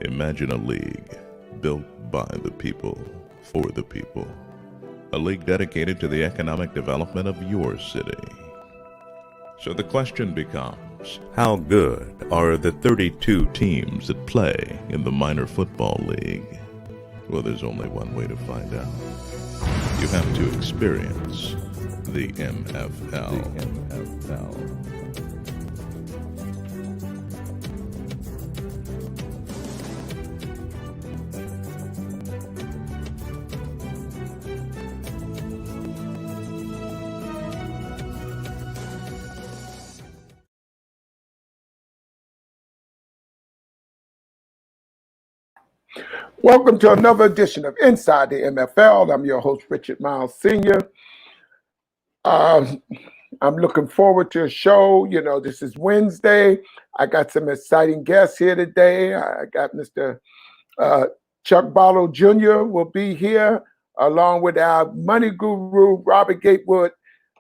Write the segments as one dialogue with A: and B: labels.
A: Imagine a league built by the people, for the people. A league dedicated to the economic development of your city. So the question becomes, how good are the 32 teams that play in the minor football league? Well, there's only one way to find out. You have to experience the MFL.
B: Welcome to another edition of Inside the MFL. I'm your host, Richard Myles Sr. I'm looking forward to a show. You know, this is Wednesday. I got some exciting guests here today. I got Mr. Chuck Barlow Jr. will be here, along with our money guru, Robert Gatewood.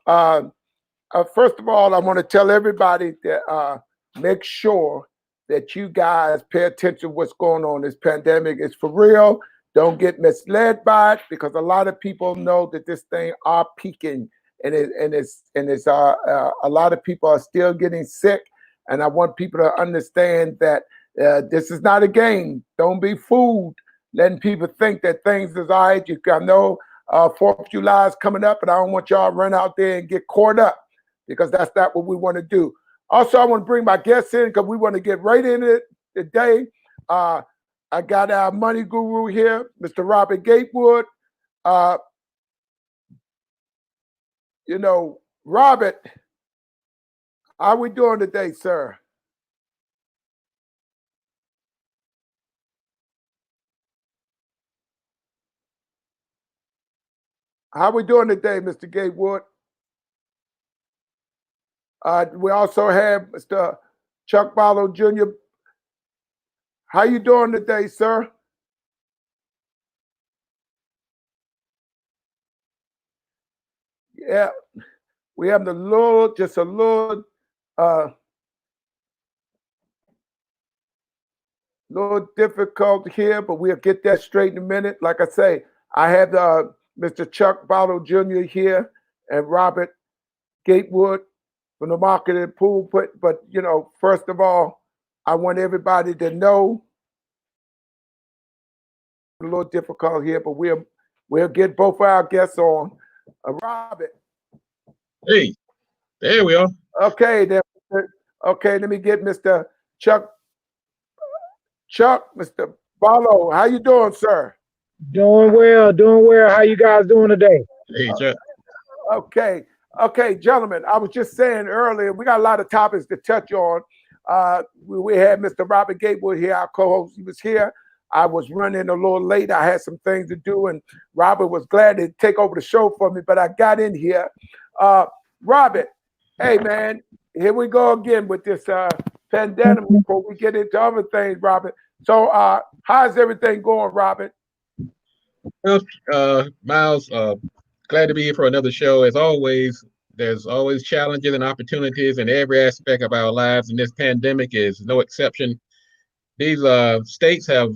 B: First of all, I want to tell everybody that make sure that you guys pay attention to what's going on. This pandemic is for real. Don't get misled by it, because a lot of people know that this thing are peaking, and it's a lot of people are still getting sick. And I want people to understand that this is not a game. Don't be fooled, letting people think that things is all right. I know 4th of July is coming up, and I don't want y'all to run out there and get caught up, because that's not what we want to do. Also, I want to bring my guests in because we want to get right in it today. I got our money guru here, Mr. Robert Gatewood. Robert, how we doing today, sir? How we doing today, Mr. Gatewood? We also have Mr. Chuck Barlow Jr. How you doing today, sir? Yeah, we have just a little difficult here, but we'll get that straight in a minute. Like I say, I have Mr. Chuck Barlow Jr. here and Robert Gatewood from the marketing Pulpit. But, first of all, I want everybody to know a little difficult here, but we'll get both of our guests on. Robert.
C: Hey, there we are.
B: Okay, let me get Mr. Chuck, Mr. Barlow. How you doing, sir?
D: Doing well. How you guys doing today?
C: Hey, Chuck.
B: Okay, gentlemen, I was just saying earlier, we got a lot of topics to touch on. We had Mr. Robert Gatewood here, our co-host. He was here. I was running a little late. I had some things to do, and Robert was glad to take over the show for me, but I got in here. Robert, hey, man, here we go again with this pandemic before we get into other things, Robert. So how's everything going, Robert?
C: Well, Miles, glad to be here for another show. As always, there's always challenges and opportunities in every aspect of our lives, and this pandemic is no exception. These states have,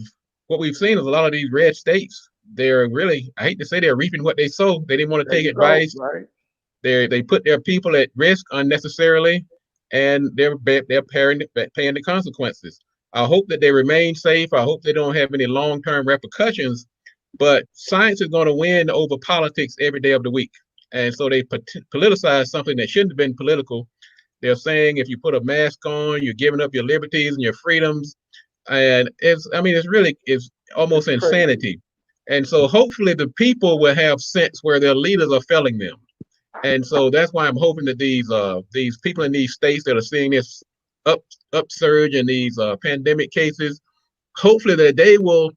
C: what we've seen is a lot of these red states, they're really, I hate to say, they're reaping what they sow. They didn't want to take advice.
B: Right.
C: They put their people at risk unnecessarily, and they're paying the consequences. I hope that they remain safe. I hope they don't have any long-term repercussions. But science is going to win over politics every day of the week. And so they politicize something that shouldn't have been political. They're saying if you put a mask on, you're giving up your liberties and your freedoms. And it's almost insanity. And so hopefully the people will have sense where their leaders are failing them. And so that's why I'm hoping that these people in these states that are seeing this upsurge in these pandemic cases, hopefully that they will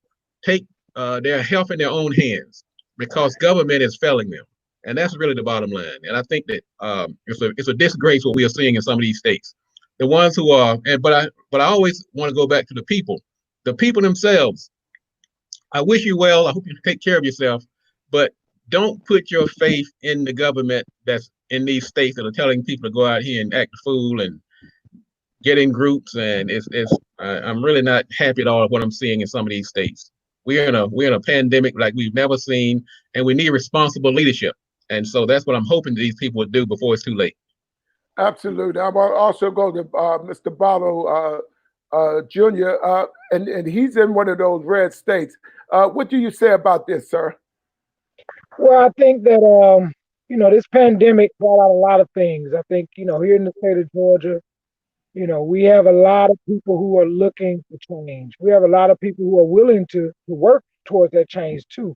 C: take their health in their own hands, because government is failing them. And that's really the bottom line. And I think that it's a disgrace what we are seeing in some of these states. The ones who are, but I always want to go back to the people themselves. I wish you well. I hope you take care of yourself, but don't put your faith in the government that's in these states that are telling people to go out here and act a fool and get in groups, and I'm really not happy at all with what I'm seeing in some of these states. We're in a pandemic like we've never seen, and we need responsible leadership. And so that's what I'm hoping these people would do before it's too late.
B: Absolutely. I will also go to Mr. Barlow Jr., and he's in one of those red states. What do you say about this, sir?
D: Well, I think that this pandemic brought out a lot of things. I think, here in the state of Georgia, we have a lot of people who are looking for change. We have a lot of people who are willing to work towards that change too.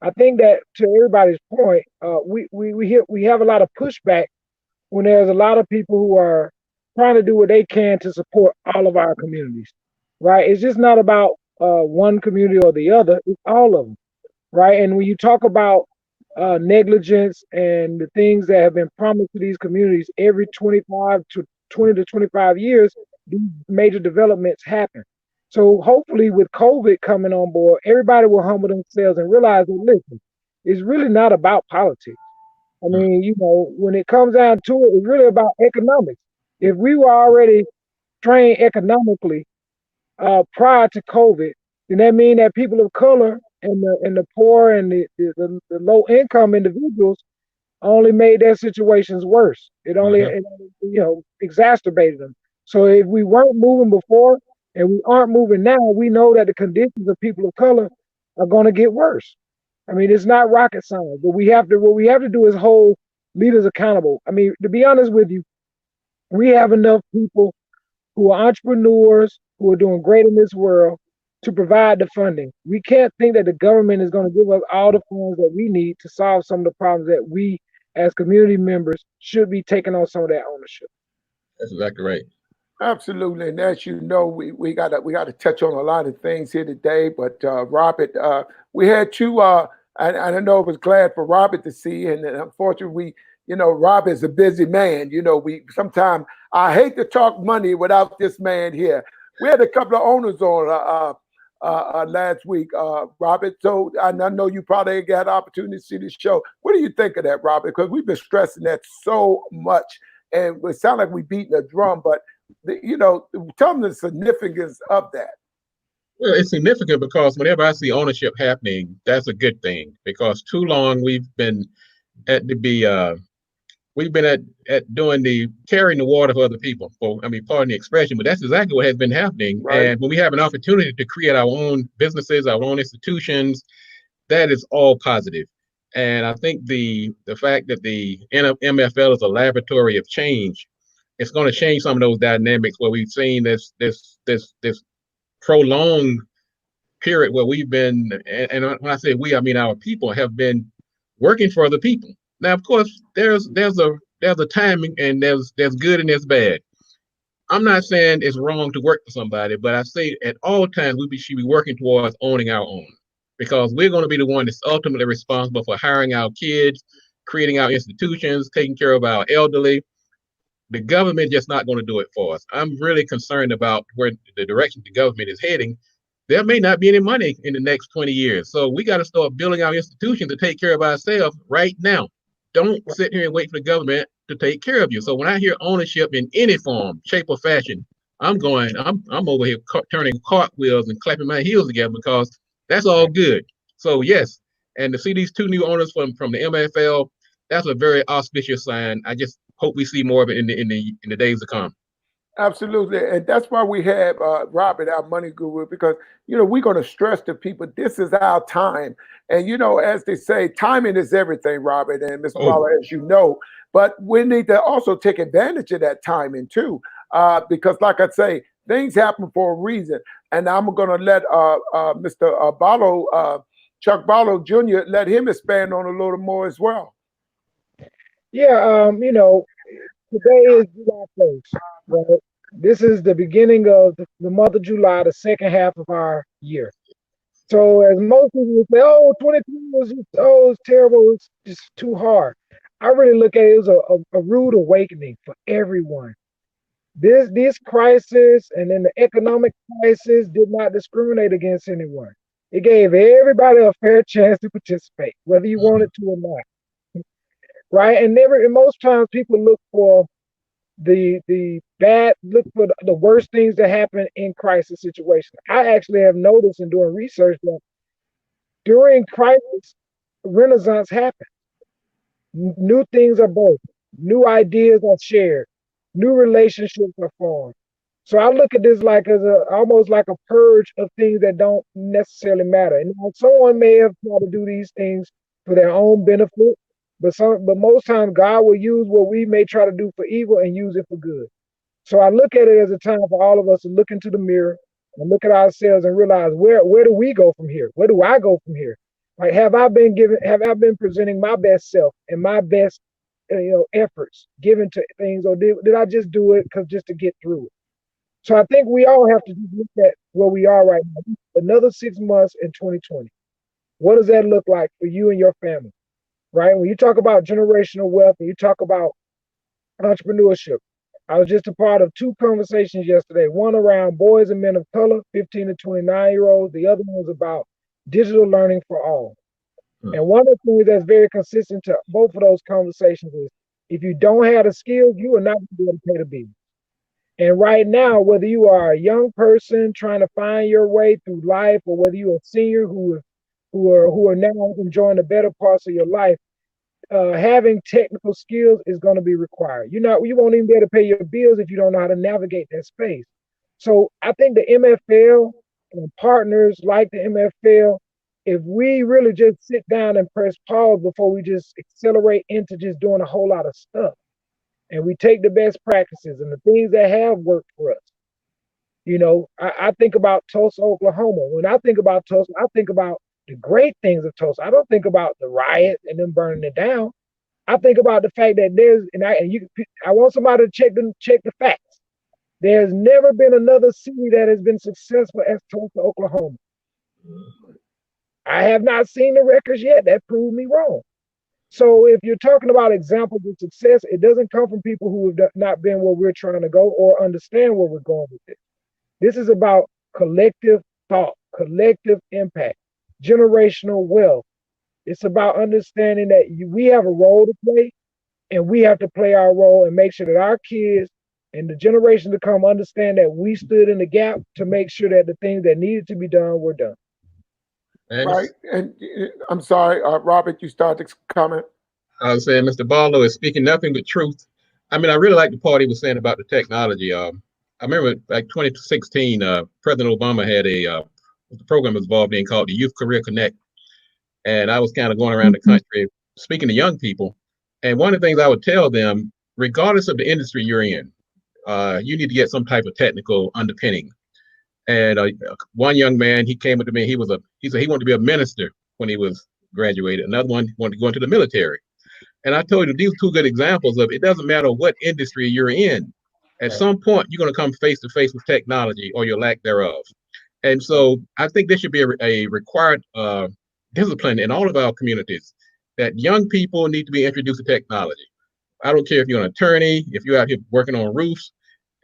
D: I think that, to everybody's point, we have a lot of pushback when there's a lot of people who are trying to do what they can to support all of our communities, right? It's just not about one community or the other, it's all of them, right? And when you talk about negligence and the things that have been promised to these communities, every 20 to 25 years, these major developments happen. So hopefully with COVID coming on board, everybody will humble themselves and realize that, listen, it's really not about politics. I mean, when it comes down to it, it's really about economics. If we were already trained economically prior to COVID, then that means that people of color and the poor and the low income individuals only made their situations worse. It only exacerbated them. So if we weren't moving before and we aren't moving now, we know that the conditions of people of color are going to get worse. I mean, it's not rocket science, but what we have to do is hold leaders accountable. I mean, to be honest with you, we have enough people who are entrepreneurs, who are doing great in this world, to provide the funding. We can't think that the government is going to give us all the funds that we need to solve some of the problems that we as community members should be taking on some of that ownership.
C: That's exactly right.
B: Absolutely. And as you know, we gotta touch on a lot of things here today. But Robert, we had two and I know it was glad for Robert to see, and unfortunately Robert's a busy man. We sometimes, I hate to talk money without this man here. We had a couple of owners on last week, Robert. So I know you probably got an opportunity to see the show. What do you think of that, Robert? Because we've been stressing that so much, and it sounds like we're beating a drum, but tell them the significance of that.
C: Well, it's significant because whenever I see ownership happening, that's a good thing. Because too long we've been at doing the carrying the water for other people. Pardon the expression, but that's exactly what has been happening. Right. And when we have an opportunity to create our own businesses, our own institutions, that is all positive. And I think the fact that the MFL is a laboratory of change, it's going to change some of those dynamics where we've seen this prolonged period where we've been, and when I say we, I mean our people have been working for other people. Now, of course, there's a timing, and there's good and there's bad. I'm not saying it's wrong to work for somebody, but I say at all times we should be working towards owning our own, because we're going to be the one that's ultimately responsible for hiring our kids, creating our institutions, taking care of our elderly. The government just not going to do it for us. I'm really concerned about where the direction the government is heading. There may not be any money in the next 20 years. So we got to start building our institutions to take care of ourselves right now. Don't sit here and wait for the government to take care of you. So when I hear ownership in any form, shape, or fashion, I'm over here turning cartwheels and clapping my heels together, because that's all good. So yes, and to see these two new owners from the MFL, that's a very auspicious sign. I just hope we see more of it in the days to come.
B: Absolutely. And that's why we have Robert, our money guru, because, we're going to stress to people, this is our time. And, as they say, timing is everything, Robert and Mr. Barlow, as you know. But we need to also take advantage of that timing, too, because, like I say, things happen for a reason. And I'm going to let Mr. Barlow, Chuck Barlow Jr., let him expand on a little more as well.
D: Yeah, today is July 1st, right? This is the beginning of the month of July, the second half of our year. So as most people would say, 2020 was it's terrible, it's just too hard. I really look at it as a rude awakening for everyone. This crisis and then the economic crisis did not discriminate against anyone. It gave everybody a fair chance to participate, whether you wanted to or not. Right? And most times people look for look for the worst things that happen in crisis situations. I actually have noticed in doing research that during crisis, renaissance happens. New things are born, new ideas are shared, new relationships are formed. So I look at this like as almost like a purge of things that don't necessarily matter. And someone may have tried to do these things for their own benefit, but most times God will use what we may try to do for evil and use it for good. So I look at it as a time for all of us to look into the mirror and look at ourselves and realize where do we go from here? Where do I go from here? Like, have I been presenting my best self and my best efforts given to things, or did I just do it just to get through it? So I think we all have to look at where we are right now. Another 6 months in 2020. What does that look like for you and your family? Right? When you talk about generational wealth and you talk about entrepreneurship, I was just a part of 2 conversations yesterday. One around boys and men of color, 15 to 29-year-olds. The other one was about digital learning for all. And one of the things that's very consistent to both of those conversations is if you don't have the skills, you are not going to be able to pay the bills. And right now, whether you are a young person trying to find your way through life, or whether you're a senior who are now enjoying the better parts of your life, having technical skills is going to be required. You won't even be able to pay your bills if you don't know how to navigate that space. So I think the MFL and partners like the MFL, if we really just sit down and press pause before we just accelerate into just doing a whole lot of stuff, and we take the best practices and the things that have worked for us. I think about Tulsa, Oklahoma. When I think about Tulsa, I think about the great things of Tulsa. I don't think about the riot and them burning it down. I think about the fact that I want somebody to check the facts. There's never been another city that has been successful as Tulsa, Oklahoma. I have not seen the records yet that prove me wrong. So if you're talking about examples of success, it doesn't come from people who have not been where we're trying to go or understand where we're going with it. This is about collective thought, collective impact, generational wealth. It's about understanding that we have a role to play, and we have to play our role and make sure that our kids and the generation to come understand that we stood in the gap to make sure that the things that needed to be done were done.
B: Right. And I'm sorry, Robert, you started to comment.
C: I was saying Mr. Barlow is speaking nothing but truth. I mean, I really like the part he was saying about the technology. I remember like 2016, President Obama had the program was involved in called the Youth Career Connect. And I was kind of going around the country speaking to young people. And one of the things I would tell them, regardless of the industry you're in, you need to get some type of technical underpinning. And one young man, he came up to me. He said he wanted to be a minister when he was graduated. Another one wanted to go into the military. And I told you these 2 good examples of it doesn't matter what industry you're in. At some point, you're going to come face to face with technology or your lack thereof. And so I think there should be a required discipline in all of our communities that young people need to be introduced to technology. I don't care if you're an attorney, if you're out here working on roofs.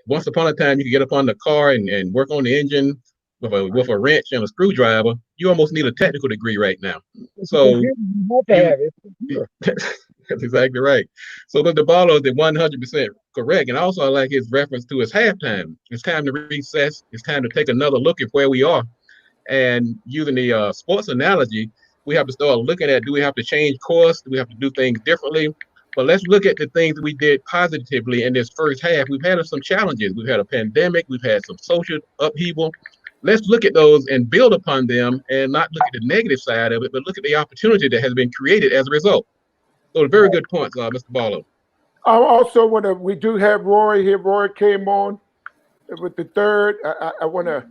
C: Once upon a time, you could get up on the car and work on the engine with a wrench and a screwdriver. You almost need a technical degree right now. So that's exactly right. So Mr. Barlow is 100% correct. And also I like his reference to his halftime. It's time to recess. It's time to take another look at where we are. And using the sports analogy, we have to start looking at, do we have to change course? Do we have to do things differently? But let's look at the things that we did positively in this first half. We've had some challenges. We've had a pandemic. We've had some social upheaval. Let's look at those and build upon them and not look at the negative side of it, but look at the opportunity that has been created as a result. So very good points, Mr. Barlow.
B: I also want to, we do have Roy here. Roy came on with the third. I want to,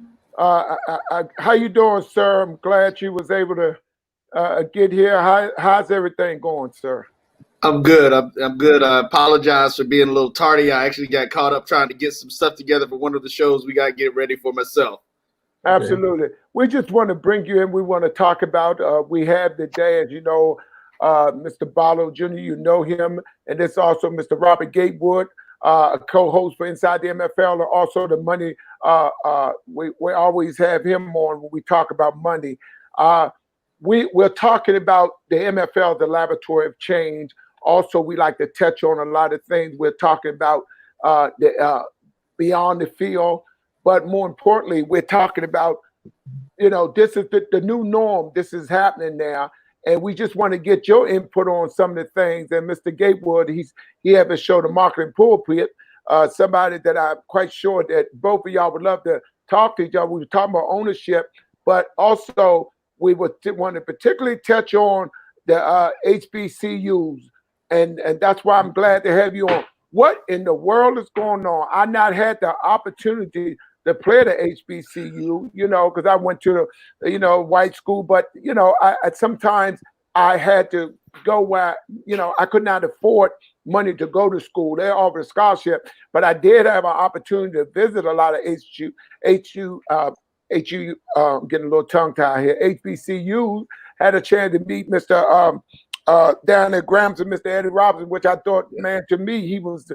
B: how you doing, sir? I'm glad you was able to get here. How's everything going, sir?
E: I'm good. I'm good. I apologize for being a little tardy. I actually got caught up trying to get some stuff together for one of the shows we got to get ready for myself.
B: Absolutely. Okay. We just want to bring you in. We want to talk about, we have today, as you know, Mr. Barlow Jr., you know him, and it's also Mr. Robert Gatewood, a co-host for Inside the MFL, and also the money. We always have him on when we talk about money. We're talking about the MFL, the laboratory of change. Also, we like to touch on a lot of things. We're talking about beyond the field. But more importantly, we're talking about, this is the new norm. This is happening now. And we just want to get your input on some of the things. And Mr. Gatewood, he has a show, The Marketing Pulpit, somebody that I'm quite sure that both of y'all would love to talk to each other. We were talking about ownership, but also we would want to particularly touch on the HBCUs. And that's why I'm glad to have you on. What in the world is going on? I not had the opportunity to play the HBCU, because I went to the, white school, but, I sometimes I had to go where, I could not afford money to go to school. They offered a scholarship, but I did have an opportunity to visit a lot of getting a little tongue tied here. HBCU, had a chance to meet Mr. Down at Grams and Mr. Eddie Robinson, which I thought, man, to me, he was,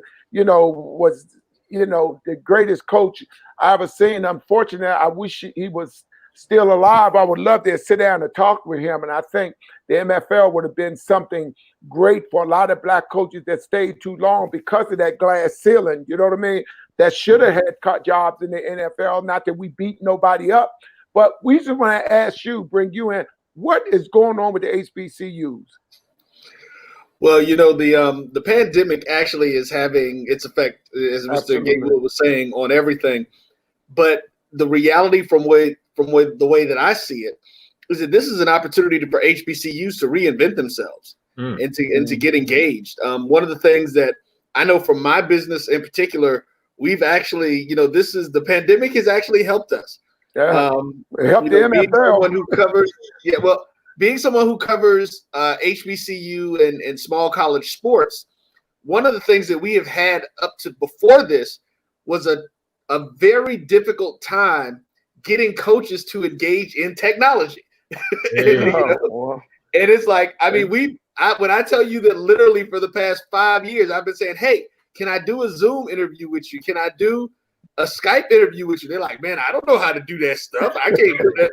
B: the greatest coach I ever seen. Unfortunately, I wish he was still alive. I would love to sit down and talk with him. And I think the MFL would have been something great for a lot of black coaches that stayed too long because of that glass ceiling. You know what I mean? That should have had cut jobs in the NFL. Not that we beat nobody up, but we just want to ask you, bring you in. What is going on with the HBCUs?
E: Well, the pandemic actually is having its effect, as Mr. Gatewood was saying, on everything. But the reality from the way that I see it is that this is an opportunity for HBCUs to reinvent themselves and to get engaged. One of the things that I know from my business in particular, we've actually, the pandemic has actually helped us.
B: Yeah, it helped the MFL. Being someone who covers
E: HBCU and small college sports, one of the things that we have had up to before this was a very difficult time getting coaches to engage in technology. And it's like, when I tell you that literally for the past 5 years, I've been saying, hey, can I do a Zoom interview with you? Can I do a Skype interview with you? They're like, man, I don't know how to do that stuff. I can't do that.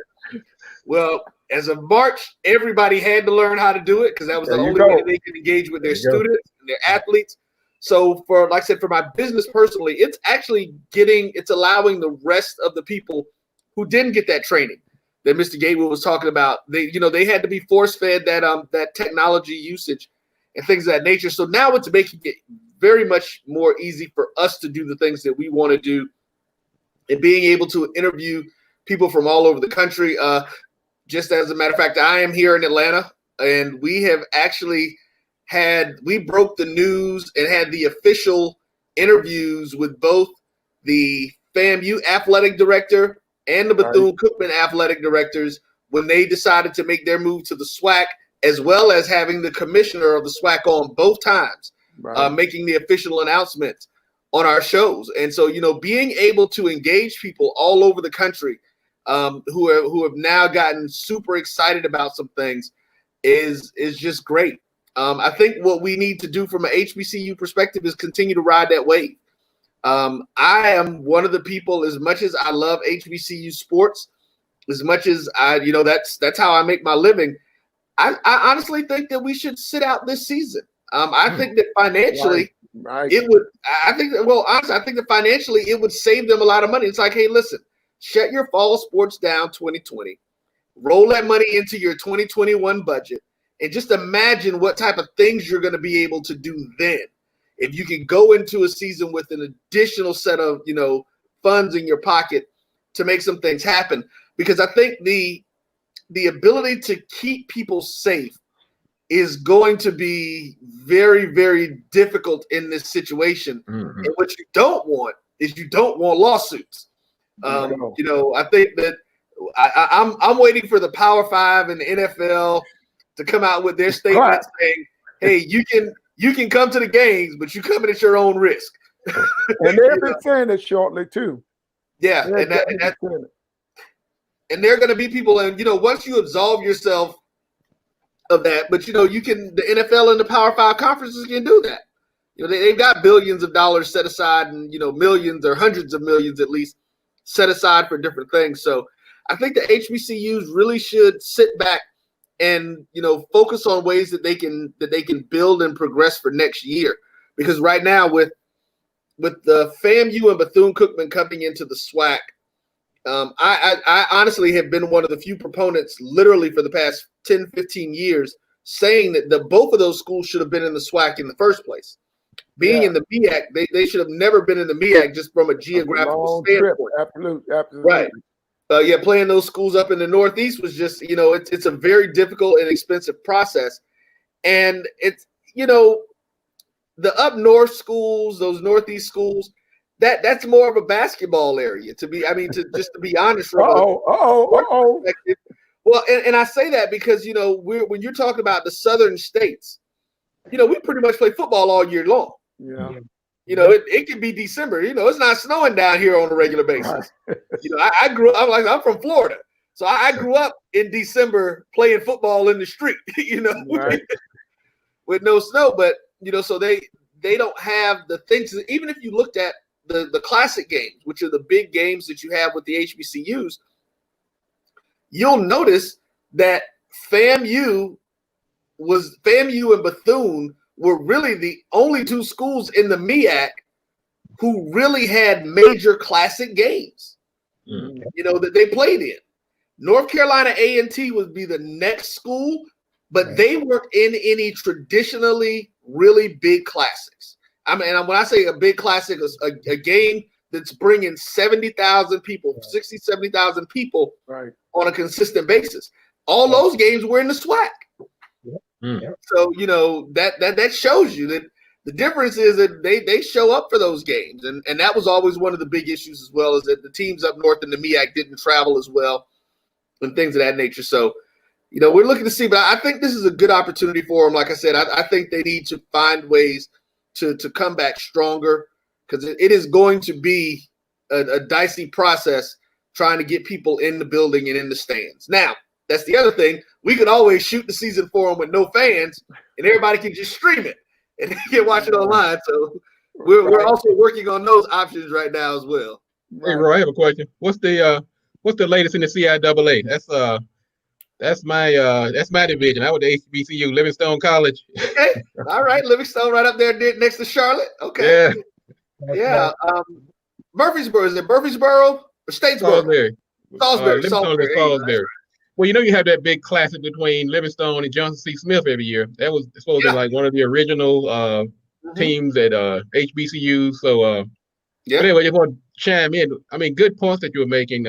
E: Well, as of March, everybody had to learn how to do it because that was the only way they could engage with their students and their athletes. So for my business personally, it's actually allowing the rest of the people who didn't get that training that Mr. Gatewood was talking about. They had to be force-fed that technology usage and things of that nature. So now it's making it very much more easy for us to do the things that we want to do and being able to interview people from all over the country. Just as a matter of fact, I am here in Atlanta, and we have actually we broke the news and had the official interviews with both the FAMU athletic director and the Bethune-Cookman athletic directors when they decided to make their move to the SWAC, as well as having the commissioner of the SWAC on both times, making the official announcements on our shows. And so, being able to engage people all over the country who have now gotten super excited about some things is just great. I think what we need to do from an HBCU perspective is continue to ride that wave. I am one of the people, as much as I love HBCU sports, as much as that's how I make my living. I honestly think that we should sit out this season. I think that financially it would. I think that financially it would save them a lot of money. It's like, hey, listen. Shut your fall sports down 2020, roll that money into your 2021 budget, and just imagine what type of things you're going to be able to do then. If you can go into a season with an additional set of, funds in your pocket to make some things happen. Because I think the ability to keep people safe is going to be very, very difficult in this situation. Mm-hmm. And what you don't want is lawsuits. I think that I'm waiting for the Power 5 and the NFL to come out with their statement saying, "Hey, you can come to the games, but you coming at your own risk."
B: And they've been saying it shortly too.
E: Yeah, and there are going to be people, and once you absolve yourself of that, but the NFL and the Power 5 conferences can do that. They've got billions of dollars set aside, and millions or hundreds of millions at least set aside for different things. So I think the HBCUs really should sit back and focus on ways that they can build and progress for next year. Because right now with with the FAMU and Bethune-Cookman coming into the SWAC, I honestly have been one of the few proponents literally for the past 10, 15 years saying that both of those schools should have been in the SWAC in the first place. Being in the MEAC, they should have never been in the MEAC just from a geographical standpoint.
B: Absolutely.
E: Right. Playing those schools up in the Northeast was just, it's a very difficult and expensive process. And it's, the up north schools, those Northeast schools, that's more of a basketball area to be honest. Well, and I say that because, when you're talking about the southern states, we pretty much play football all year long.
B: Yeah.
E: It could be December. It's not snowing down here on a regular basis. I grew up, I'm from Florida. So I grew up in December playing football in the street, with no snow. But, so they don't have the things. Even if you looked at the classic games, which are the big games that you have with the HBCUs, you'll notice that FAMU and Bethune were really the only two schools in the MEAC who really had major classic games, that they played in. North Carolina A&T would be the next school, but they weren't in any traditionally really big classics. I mean, when I say a big classic, is a game that's bringing 70,000 people, 60, 70,000 people on a consistent basis. All those games were in the SWAC. So, that shows you that the difference is that they show up for those games. And that was always one of the big issues as well, is that the teams up north in the MEAC didn't travel as well and things of that nature. So, we're looking to see, but I think this is a good opportunity for them. Like I said, I think they need to find ways to come back stronger, because it is going to be a dicey process trying to get people in the building and in the stands. Now, that's the other thing. We could always shoot the season for them with no fans, and everybody can just stream it and they can watch it online. So we're also working on those options right now as well.
C: Hey, Roy, I have a question. What's the latest in the CIAA? That's my division. I was the HBCU, Livingstone College.
E: Okay, all right, Livingstone right up there next to Charlotte. Okay, yeah. Murfreesboro, is it Murfreesboro or Statesboro?
C: Salisbury. Well, you have that big classic between Livingstone and Johnson C. Smith every year. That was supposed to be like one of the original teams at HBCU. So, but anyway, I just want to chime in. I mean, good points that you were making,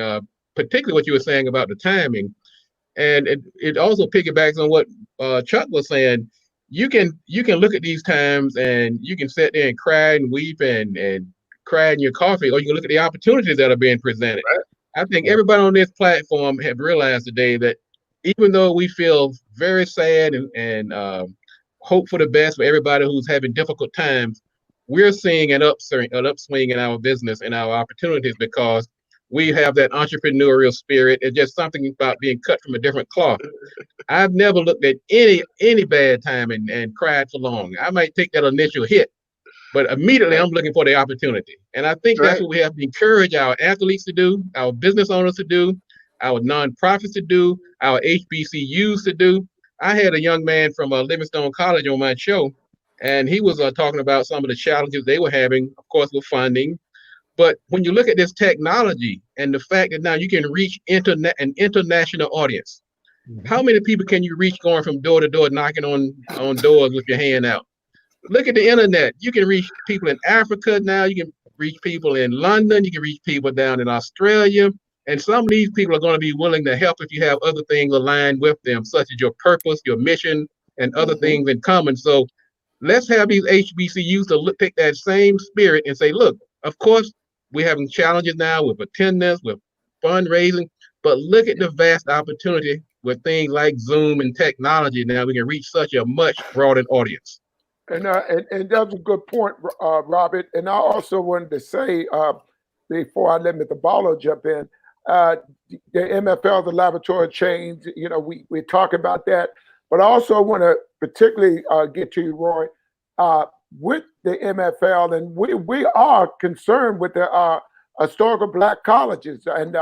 C: particularly what you were saying about the timing. And it also piggybacks on what Chuck was saying. You can look at these times and you can sit there and cry and weep and cry in your coffee, or you can look at the opportunities that are being presented. Right. I think everybody on this platform have realized today that even though we feel very sad and hope for the best for everybody who's having difficult times, we're seeing an upswing in our business and our opportunities, because we have that entrepreneurial spirit. It's just something about being cut from a different cloth. I've never looked at any bad time and cried for long. I might take that initial hit, but immediately I'm looking for the opportunity. And I think that's what we have to encourage our athletes to do, our business owners to do, our nonprofits to do, our HBCUs to do. I had a young man from Livingstone College on my show, and he was talking about some of the challenges they were having, of course, with funding. But when you look at this technology and the fact that now you can reach an international audience, how many people can you reach going from door to door, knocking on doors with your hand out? Look at the internet. You can reach people in Africa now. You can reach people in London. You can reach people down in Australia. And some of these people are going to be willing to help if you have other things aligned with them, such as your purpose, your mission, and other things in common. So let's have these HBCUs to take that same spirit and say, look, of course, we're having challenges now with attendance, with fundraising, but look at the vast opportunity with things like Zoom and technology. Now we can reach such a much broader audience.
B: And that's a good point, Robert. And I also wanted to say, before I let Mr. Barlow jump in, the MFL, the laboratory change, we talk about that. But I also want to particularly get to you, Roy, with the MFL, and we are concerned with the historical Black colleges, and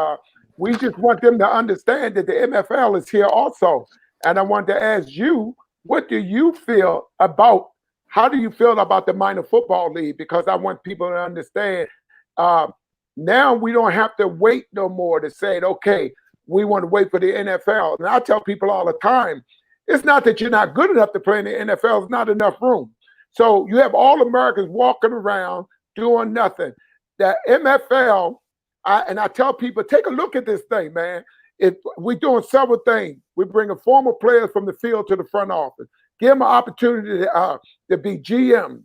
B: we just want them to understand that the MFL is here also. And I want to ask you, what do you feel about how do you feel about the minor football league? Because I want people to understand. Now we don't have to wait no more to say, okay, we want to wait for the NFL. And I tell people all the time, it's not that you're not good enough to play in the NFL. It's not enough room. So you have all Americans walking around doing nothing. The MFL, and I tell people, take a look at this thing, man. We're doing several things. We're bringing former players from the field to the front office. Give them an opportunity to be GMs,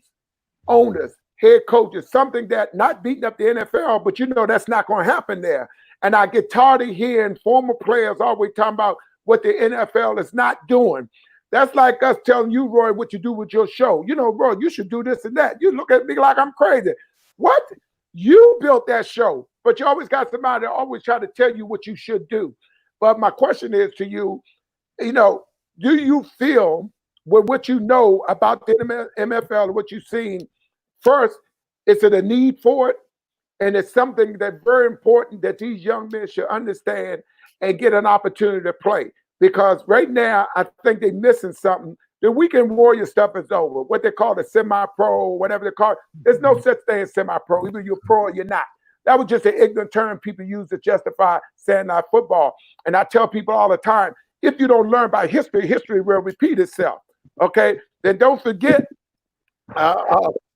B: owners, head coaches, something that not beating up the NFL, but you know that's not going to happen there. And I get tired of hearing former players always talking about what the NFL is not doing. That's like us telling you, Roy, what you do with your show. You know, Roy, you should do this and that. You look at me like I'm crazy. What? You built that show, but you always got somebody that always try to tell you what you should do. But my question is to you, you know, do you feel with what you know about the MFL, what you've seen, first, is it a need for it? And it's something that's very important that these young men should understand and get an opportunity to play. Because right now, I think they're missing something. The weekend warrior stuff is over. What they call the semi-pro, whatever they call it. There's no such thing as semi-pro. Either you're pro or you're not. That was just an ignorant term people use to justify Saturday night football. And I tell people all the time, if you don't learn by history, history will repeat itself. Okay? Then don't forget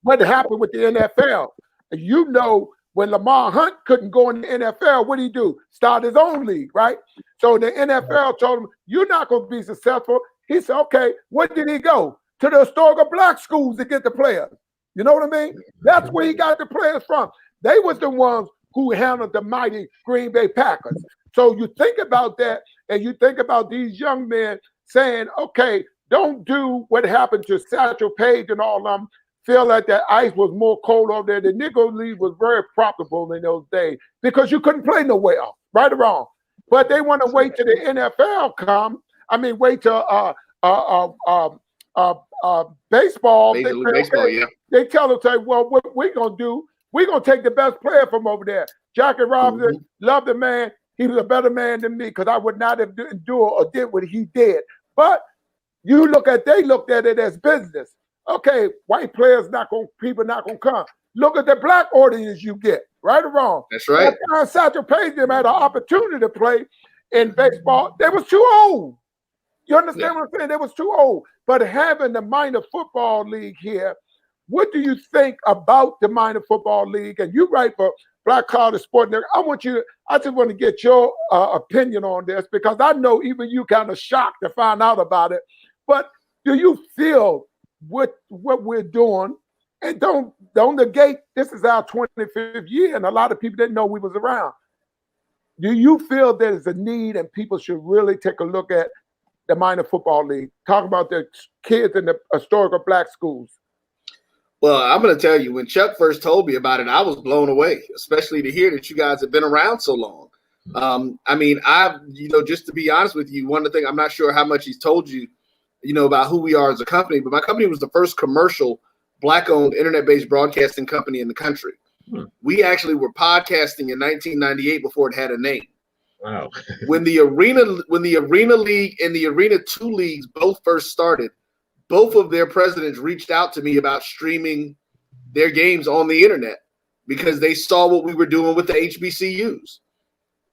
B: what happened with the NFL. You know, when Lamar Hunt couldn't go in the NFL, what did he do? Start his own league, right? So the NFL told him, you're not going to be successful. He said, okay, where did he go? To the historical black schools to get the players. You know what I mean? That's where he got the players from. They was the ones who handled the mighty Green Bay Packers. So you think about that, and you think about these young men saying, okay, don't do what happened to Satchel Paige and all of them. Feel like that ice was more cold over there. The Negro League was very profitable in those days because you couldn't play nowhere else, right or wrong. But they want to wait till the NFL come. I mean, wait till baseball.
E: Baseball, yeah.
B: They tell them, say, well, what we're going to do, we're going to take the best player from over there. Jackie Robinson, loved the man. He was a better man than me because I would not have did what he did. But they looked at it as business. Okay, white players people not gonna come. Look at the black audience you get, right or wrong.
E: That's right.
B: Satchel Paige had an opportunity to play in baseball. They was too old. You understand what I'm saying? They was too old. But having the minor football league here, what do you think about the minor football league? And you write for Black College Sport. I just want to get your opinion on this because I know even you kind of shocked to find out about it. But do you feel what we're doing, and don't negate, this is our 25th year, and a lot of people didn't know we was around. Do you feel there's a need and people should really take a look at the minor football league? Talk about the kids in the historical black schools.
E: Well, I'm going to tell you, when Chuck first told me about it, I was blown away, especially to hear that you guys have been around so long. I mean, just to be honest with you, one of the things, I'm not sure how much he's told you, about who we are as a company, but my company was the first commercial black-owned internet-based broadcasting company in the country. We actually were podcasting in 1998 before it had a name.
C: Wow.
E: When the Arena League and the Arena 2 leagues both first started, both of their presidents reached out to me about streaming their games on the internet because they saw what we were doing with the HBCUs.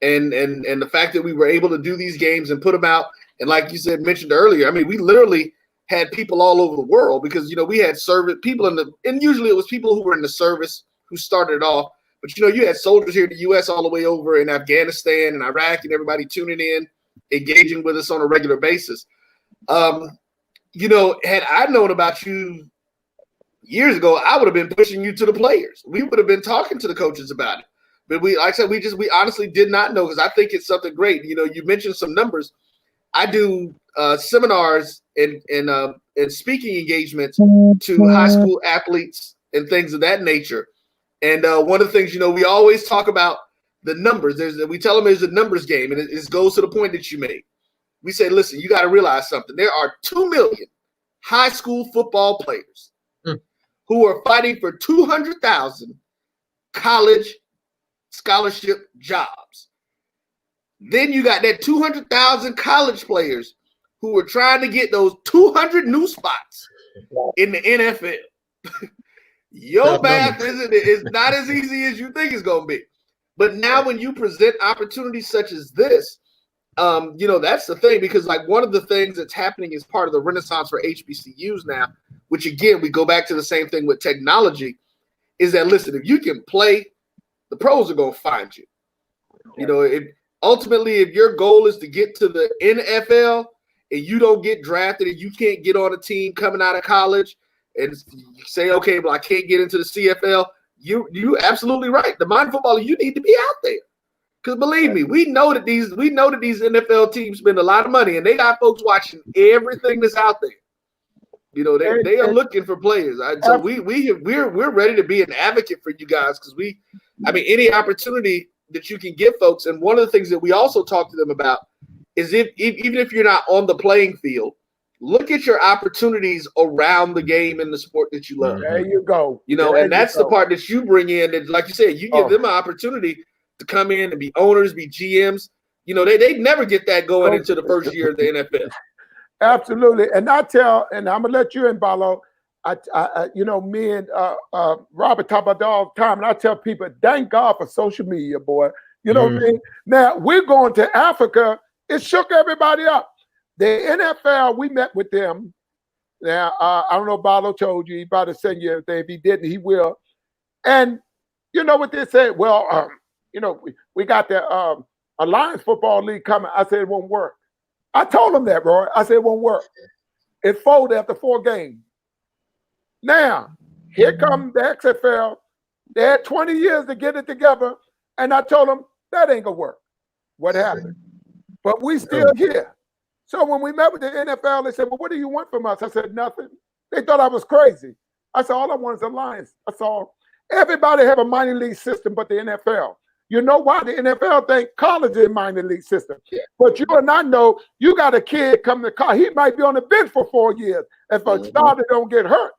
E: And the fact that we were able to do these games and put them out. And like you mentioned earlier, I mean, we literally had people all over the world because, we had service people and usually it was people who were in the service who started it off. But, you had soldiers here in the U.S. all the way over in Afghanistan and Iraq and everybody tuning in, engaging with us on a regular basis. Had I known about you years ago, I would have been pushing you to the players. We would have been talking to the coaches about it. But we honestly did not know because I think it's something great. You mentioned some numbers. I do seminars and speaking engagements to high school athletes and things of that nature. And one of the things, we always talk about the numbers. We tell them there's a numbers game, and it goes to the point that you made. We say, listen, you got to realize something. There are 2 million high school football players who are fighting for 200,000 college scholarship jobs. Then you got that 200,000 college players who are trying to get those 200 new spots in the NFL. Your math is not as easy as you think it's going to be. But now when you present opportunities such as this, that's the thing, because like one of the things that's happening is part of the renaissance for HBCUs now, which again, we go back to the same thing with technology, is that, listen, if you can play, the pros are going to find you. If your goal is to get to the NFL and you don't get drafted and you can't get on a team coming out of college and you say, okay, but I can't get into the CFL, you absolutely right. The modern footballer, you need to be out there. Because believe me, we know that these NFL teams spend a lot of money and they got folks watching everything that's out there. They are looking for players. So we're ready to be an advocate for you guys, because any opportunity that you can give folks. And one of the things that we also talk to them about is even if you're not on the playing field, look at your opportunities around the game and the sport that you love.
B: There you go.
E: That's the part that you bring in. That, like you said, you give them an opportunity to come in and be owners, be GMs. They never get that going into the first year of the NFL.
B: Absolutely. And I'm gonna let you in, Barlow. Me and Robert talk about that all the time, and I tell people, thank God for social media, boy. What I mean? Now we're going to Africa. It shook everybody up. The NFL, we met with them. Now I don't know if Barlow told you. He about to send you everything. If he didn't, he will. And you know what they said? Well, we got the Alliance Football League coming. I said it won't work. I told them that, Roy. I said it won't work. It folded after 4 games. Now, here comes the XFL. They had 20 years to get it together, and I told them that ain't gonna work. What happened? But we still here. So when we met with the NFL, they said, well, what do you want from us? I said, nothing. They thought I was crazy. I said, all I want is alliance. That's all. Everybody have a minor league system but the NFL. You know why? The NFL think college is a minor league system. But you and I know you got a kid come to college. He might be on the bench for 4 years if a starter don't get hurt.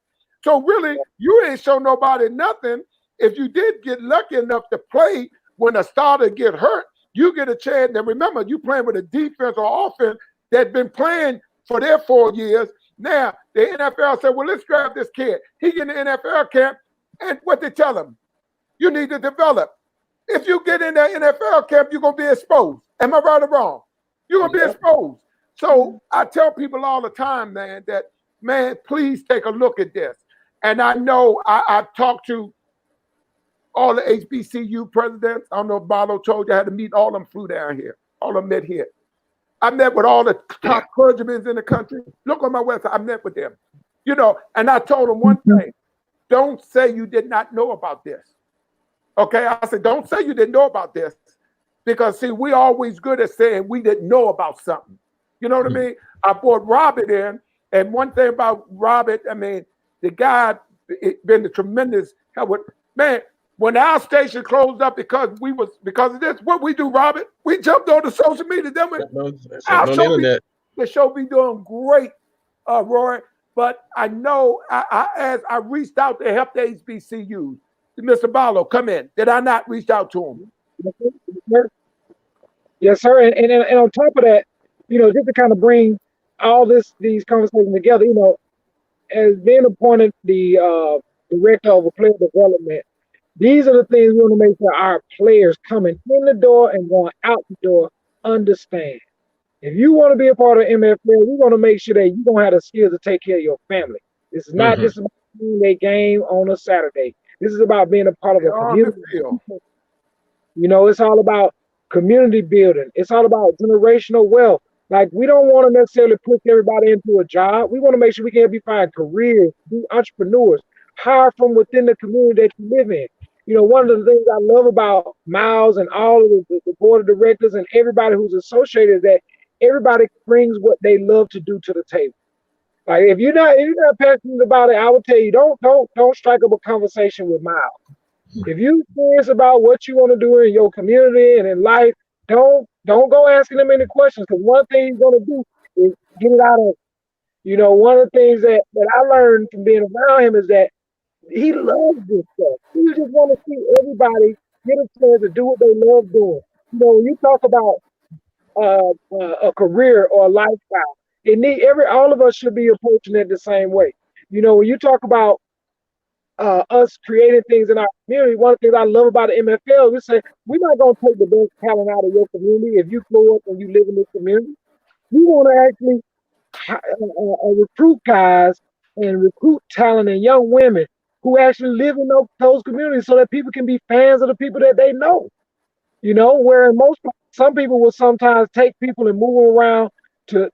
B: So really, you ain't show nobody nothing. If you did get lucky enough to play when a starter get hurt, you get a chance. And remember, you playing with a defense or offense that's been playing for their 4 years. Now, the NFL said, well, let's grab this kid. He get in the NFL camp, and what they tell him? You need to develop. If you get in the NFL camp, you're going to be exposed. Am I right or wrong? You're going to be exposed. So I tell people all the time, man, please take a look at this. And I know I've talked to all the HBCU presidents. I don't know if Barlow told you I had to meet all of them, flew down here. All of them met here. I met with all the top clergymen in the country. Look on my website. I met with them. And I told them one thing. Don't say you did not know about this. Okay? I said, don't say you didn't know about this. Because, see, we always good at saying we didn't know about something. You know what I mean? I brought Robert in. And one thing about Robert, the guy been a tremendous help. Man, when our station closed up because of this, what we do, Robert? We jumped on the social media. Then the show be doing great, Roy. But I know as I reached out to help the HBCUs. Mr. Barlow, come in. Did I not reach out to him?
D: Yes, sir. And on top of that, just to kind of bring all these conversations together, as being appointed the director of player development, these are the things we want to make sure our players coming in the door and going out the door understand. If you want to be a part of MFL, we want to make sure that you're going to have the skills to take care of your family. This is not just about playing a game on a Saturday. This is about being a part of a community. It's all about community building. It's all about generational wealth. Like, we don't want to necessarily push everybody into a job. We want to make sure we can help you find careers, be entrepreneurs, hire from within the community that you live in. One of the things I love about Myles and all of the board of directors and everybody who's associated is that everybody brings what they love to do to the table. Like, if you're not passionate about it, I would tell you, don't strike up a conversation with Myles. If you're serious about what you want to do in your community and in life, don't go asking him any questions, because one thing he's going to do is get it out of you. One of the things that I learned from being around him is that he loves this stuff. He just want to see everybody get a chance to do what they love doing. When you talk about a career or a lifestyle, all of us should be approaching it the same way. You know, when you talk about us creating things in our community, one of the things I love about the MFL, we say we're not going to take the best talent out of your community if you grow up and you live in this community. We want to actually recruit guys and recruit talent and young women who actually live in those communities so that people can be fans of the people that they know. You know, where some people will sometimes take people and move them around to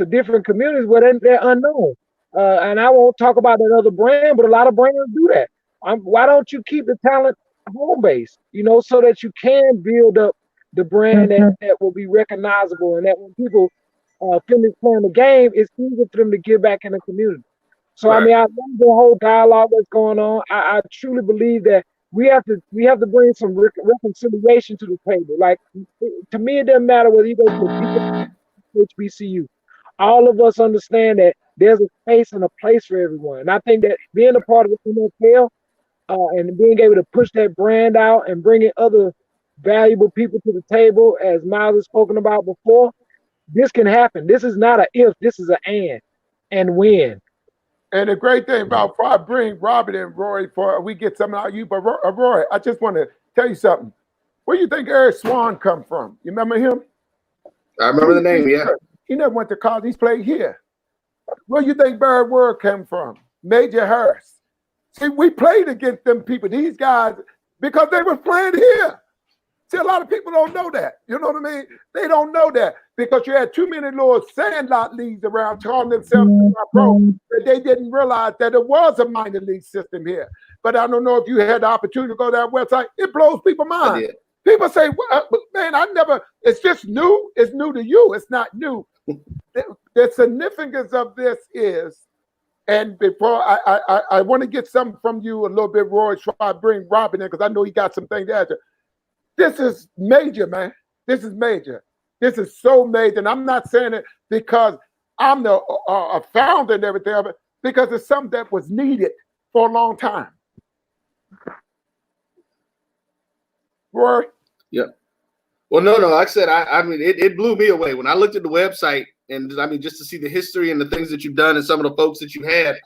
D: different communities where they're unknown. And I won't talk about that other brand, but a lot of brands do that. Why don't you keep the talent home base, you know, so that you can build up the brand that will be recognizable, and that when people finish playing the game, it's easier for them to give back in the community. So, right. I mean, I love the whole dialogue that's going on. I truly believe that we have to bring some reconciliation to the table. Like, to me, it doesn't matter whether you go to HBCU. All of us understand that there's a space and a place for everyone. And I think that being a part of the NFL and being able to push that brand out and bringing other valuable people to the table, as Myles has spoken about before, this can happen. This is not an if, this is an and when.
B: And the great thing about, before I bring Robert and Roy, for we get something out of you, but Roy, I just want to tell you something. Where do you think Eric Swan come from? You remember him?
E: I remember the name, yeah.
B: He never went to college. He's played here. Where do you think Barry Ward came from? Major Harris. See, we played against them people, these guys, because they were playing here. See, a lot of people don't know that. You know what I mean? They don't know that because you had too many little sandlot leagues around calling themselves pro. That they didn't realize that it was a minor league system here. But I don't know if you had the opportunity to go to that website. It blows people's mind. People say, well, man, it's just new. It's new to you. It's not new. The significance of this is, and before I want to get something from you a little bit, Roy, try to bring Robin in because I know he got some things to add. This is major, man. This is major. This is so major. And I'm not saying it because I'm the founder and everything of it, because it's something that was needed for a long time. Roy?
E: Yeah. Well, no. Like I said, I mean, it blew me away when I looked at the website, and I mean, just to see the history and the things that you've done and some of the folks that you had.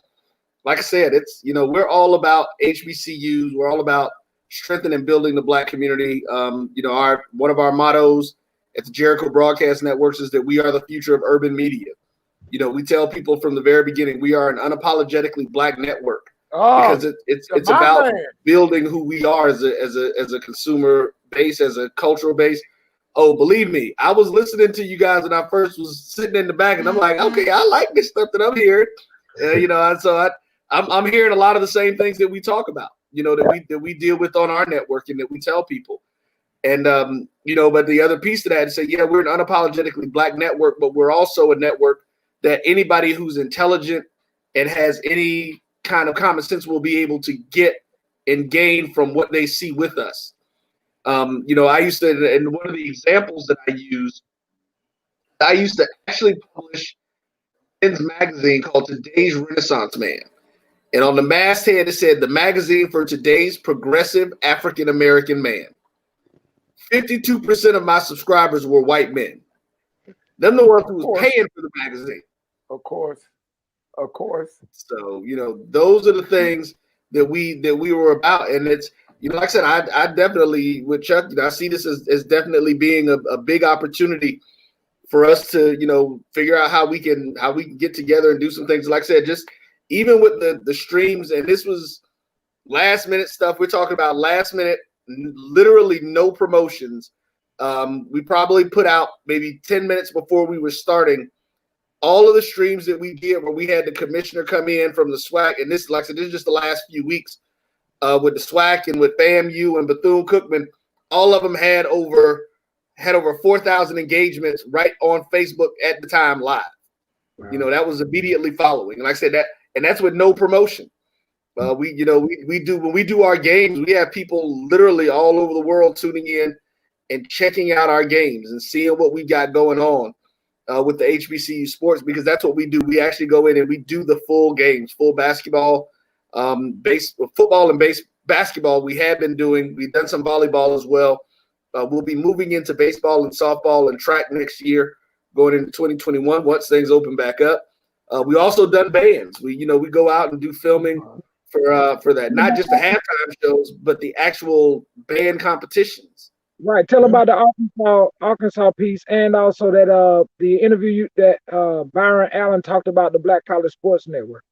E: Like I said, it's, you know, we're all about HBCUs. We're all about strengthening and building the Black community. You know, one of our mottos at the Jericho Broadcast Networks is that we are the future of urban media. You know, we tell people from the very beginning we are an unapologetically Black network because it's about building who we are as a consumer base, as a cultural base. Oh, believe me, I was listening to you guys when I first was sitting in the back, and I'm like, okay, I like this stuff that I'm hearing. You know, and so I'm hearing a lot of the same things that we talk about. You know, that we deal with on our network and that we tell people. And, you know, but the other piece to that is say, yeah, we're an unapologetically Black network, but we're also a network that anybody who's intelligent and has any kind of common sense will be able to get and gain from what they see with us. You know, I used to, and one of the examples that I used to actually publish a men's magazine called Today's Renaissance Man. And on the masthead, it said the magazine for today's progressive African-American man. 52% of my subscribers were white men. Them the ones who was paying for the magazine.
B: Of course.
E: So, you know, those are the things that we were about. And it's, you know, like I said, I definitely, with Chuck, you know, I see this as definitely being a big opportunity for us to, you know, figure out how we can get together and do some things. Like I said, just even with the streams, and this was last minute stuff. We're talking about last minute, literally no promotions. We probably put out maybe 10 minutes before we were starting all of the streams that we did where we had the commissioner come in from the SWAC. And this, like I said, this is just the last few weeks with the SWAC and with FAMU and Bethune-Cookman. All of them had over 4,000 engagements right on Facebook at the time live. Wow. You know, that was immediately following. And like I said, that's with no promotion. We do, when we do our games, we have people literally all over the world tuning in and checking out our games and seeing what we got going on with the HBCU sports, because that's what we do. We actually go in and we do the full games, full basketball, football and basketball. We have been doing. We've done some volleyball as well. We'll be moving into baseball and softball and track next year, going into 2021 once things open back up. We also done bands. We go out and do filming for that, not just the halftime shows, but the actual band competitions.
D: Right. Tell about the Arkansas piece, and also that the interview that Byron Allen talked about the Black College Sports Network.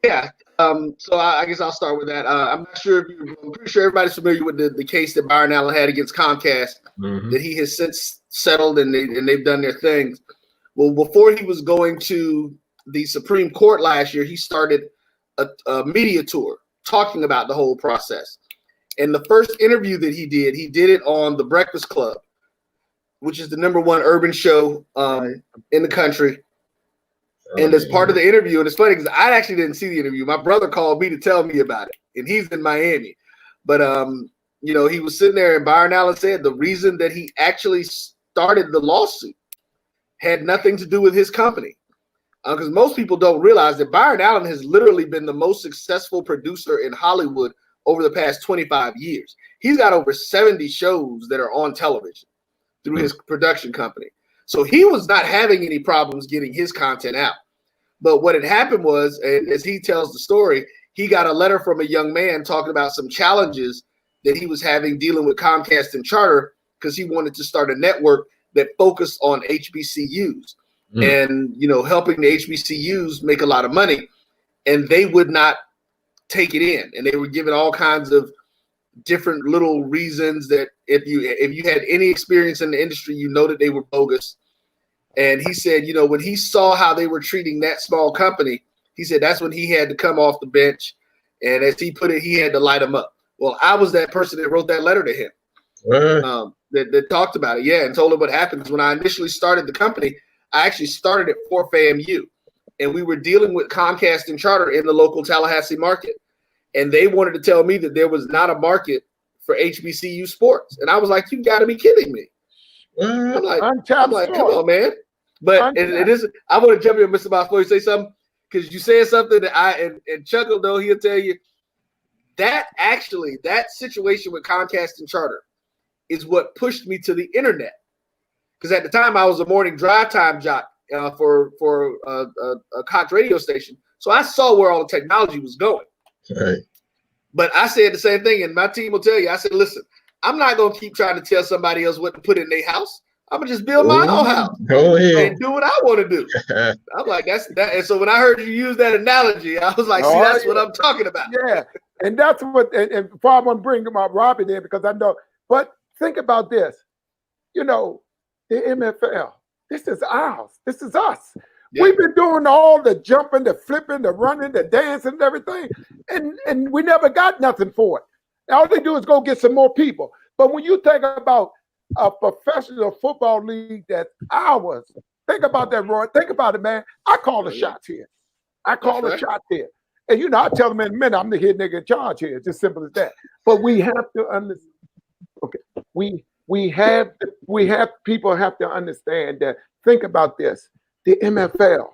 E: Yeah. So I guess I'll start with that. I'm not sure I'm pretty sure everybody's familiar with the case that Byron Allen had against Comcast, that he has since settled and they've done their things. Well, before he was going to the Supreme Court last year, he started a media tour talking about the whole process. And the first interview that he did it on The Breakfast Club, which is the #1 urban show in the country. And as part of the interview, and it's funny because I actually didn't see the interview. My brother called me to tell me about it, and he's in Miami. But he was sitting there, and Byron Allen said the reason that he actually started the lawsuit had nothing to do with his company. Because most people don't realize that Byron Allen has literally been the most successful producer in Hollywood over the past 25 years. He's got over 70 shows that are on television through his production company. So he was not having any problems getting his content out. But what had happened was, and as he tells the story, he got a letter from a young man talking about some challenges that he was having dealing with Comcast and Charter because he wanted to start a network that focused on HBCUs and, helping the HBCUs make a lot of money. And they would not take it in. And they were given all kinds of different little reasons that if you had any experience in the industry, that they were bogus. And he said, when he saw how they were treating that small company, he said that's when he had to come off the bench. And as he put it, he had to light them up. Well, I was that person that wrote that letter to him that talked about it. Yeah. And told him what happens. When I initially started the company, I actually started it for FAMU. And we were dealing with Comcast and Charter in the local Tallahassee market. And they wanted to tell me that there was not a market for HBCU sports. And I was like, you got to be kidding me. I'm like, come on, man. But it is. I want to jump in, Mr. Moss, before you say something, because you said something that and Chuck will know, he'll tell you that actually that situation with Comcast and Charter is what pushed me to the internet. Because at the time I was a morning drive time jock for a Cox radio station, so I saw where all the technology was going.
C: Right.
E: But I said the same thing, and my team will tell you. I said, listen, I'm not gonna keep trying to tell somebody else what to put in their house. I'm gonna just build my own house and do what I want to do. I'm like, that's that. And so when I heard you use that analogy, I was like, see, that's what I'm talking about.
B: Yeah, and that's what. And before I want to bring my Robbie in because I know. But think about this. The MFL. This is ours. This is us. Yeah. We've been doing all the jumping, the flipping, the running, the dancing, and everything, and we never got nothing for it. All they do is go get some more people. But when you think about a professional football league that's ours, think about that, Roy. Think about it, man. I call the shots here. I call the shots here. And I tell them in a minute, I'm the head nigga in charge here. It's as simple as that. But we have to understand. Okay, people have to understand that. Think about this. The MFL,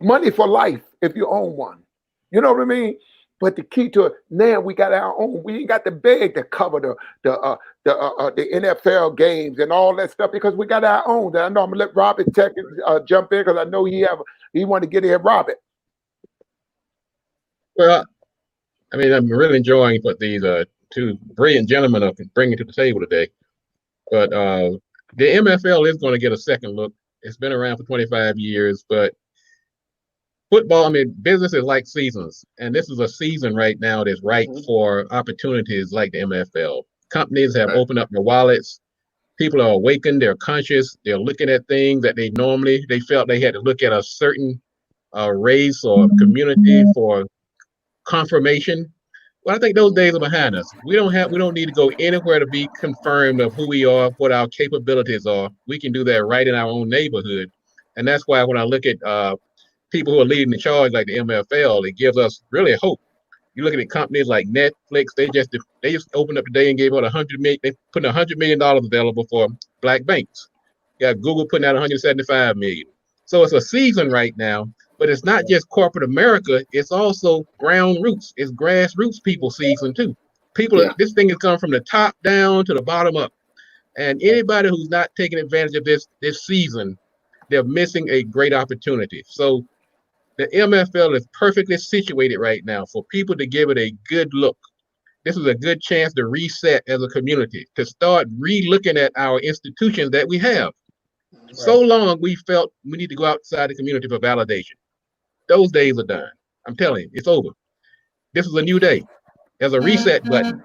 B: money for life if you own one. You know what I mean? But the key to it, now we got our own. We ain't got to beg to cover the NFL games and all that stuff because we got our own. I know I'm gonna let Robert jump in because I know he want to get in. Robert.
C: Well, I mean, I'm really enjoying what these two brilliant gentlemen are bringing to the table today. But the MFL is going to get a second look. It's been around for 25 years, but football, business is like seasons. And this is a season right now that's right for opportunities like the MFL. Companies have opened up their wallets. People are awakened. They're conscious. They're looking at things that they felt they had to look at a certain race or community for confirmation. Well, I think those days are behind us. We don't need to go anywhere to be confirmed of who we are, what our capabilities are. We can do that right in our own neighborhood. And that's why when I look at people who are leading the charge like the MFL, it gives us really hope. You look at companies like Netflix, they just opened up today and gave out $100 million. They put $100 million available for black banks. You got Google putting out $175 million. So it's a season right now. But it's not just corporate America. It's also ground roots. It's grassroots people season too. This thing has come from the top down to the bottom up. And anybody who's not taking advantage of this season they're missing a great opportunity. So the MFL is perfectly situated right now for people to give it a good look. This is a good chance to reset as a community, to start re-looking at our institutions that we have. Right. So long we felt we need to go outside the community for validation. Those days are done. I'm telling you, it's over. This is a new day. There's a reset button.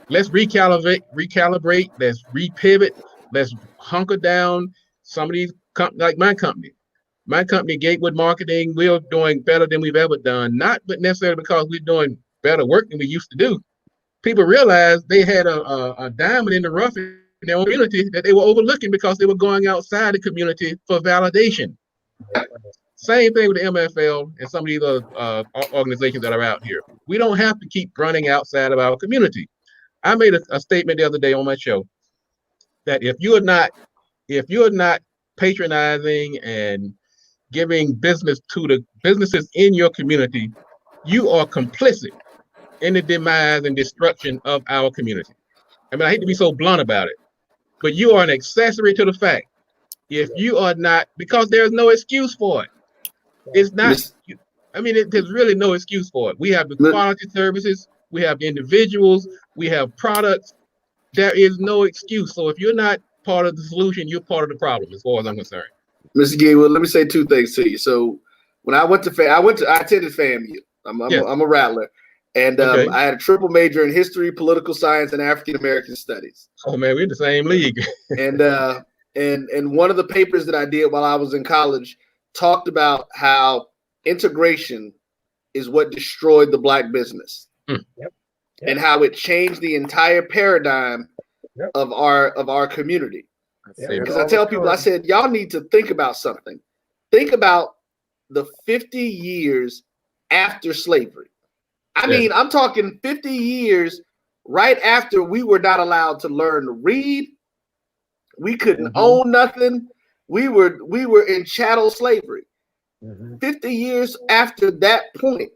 C: Let's recalibrate, let's repivot, let's hunker down. Some of these companies, like my company, Gatewood Marketing, we're doing better than we've ever done. Not but necessarily because we're doing better work than we used to do. People realized they had a diamond in the rough in their own community that they were overlooking because they were going outside the community for validation. Same thing with the MFL and some of these other organizations that are out here. We don't have to keep running outside of our community. I made a statement the other day on my show that if you're not patronizing and giving business to the businesses in your community, you are complicit in the demise and destruction of our community. I mean, I hate to be so blunt about it, but you are an accessory to the fact. If you are not, because there's no excuse for it. It's not, I mean, there's really no excuse for it. We have the quality services, we have the individuals, we have products. There is no excuse. So if you're not part of the solution, you're part of the problem, as far as I'm concerned.
E: Mr. Gatewood, let me say two things to you. So when I attended FAMU. I'm a rattler. And I had a triple major in history, political science, and African American studies.
C: Oh man, we're in the same league.
E: and one of the papers that I did while I was in college talked about how integration is what destroyed the Black business, and how it changed the entire paradigm of our community. Because I tell people, I said, y'all need to think about something. Think about the 50 years after slavery. I mean, I'm talking 50 years right after we were not allowed to learn to read. We couldn't own nothing. We were in chattel slavery. 50 years after that point,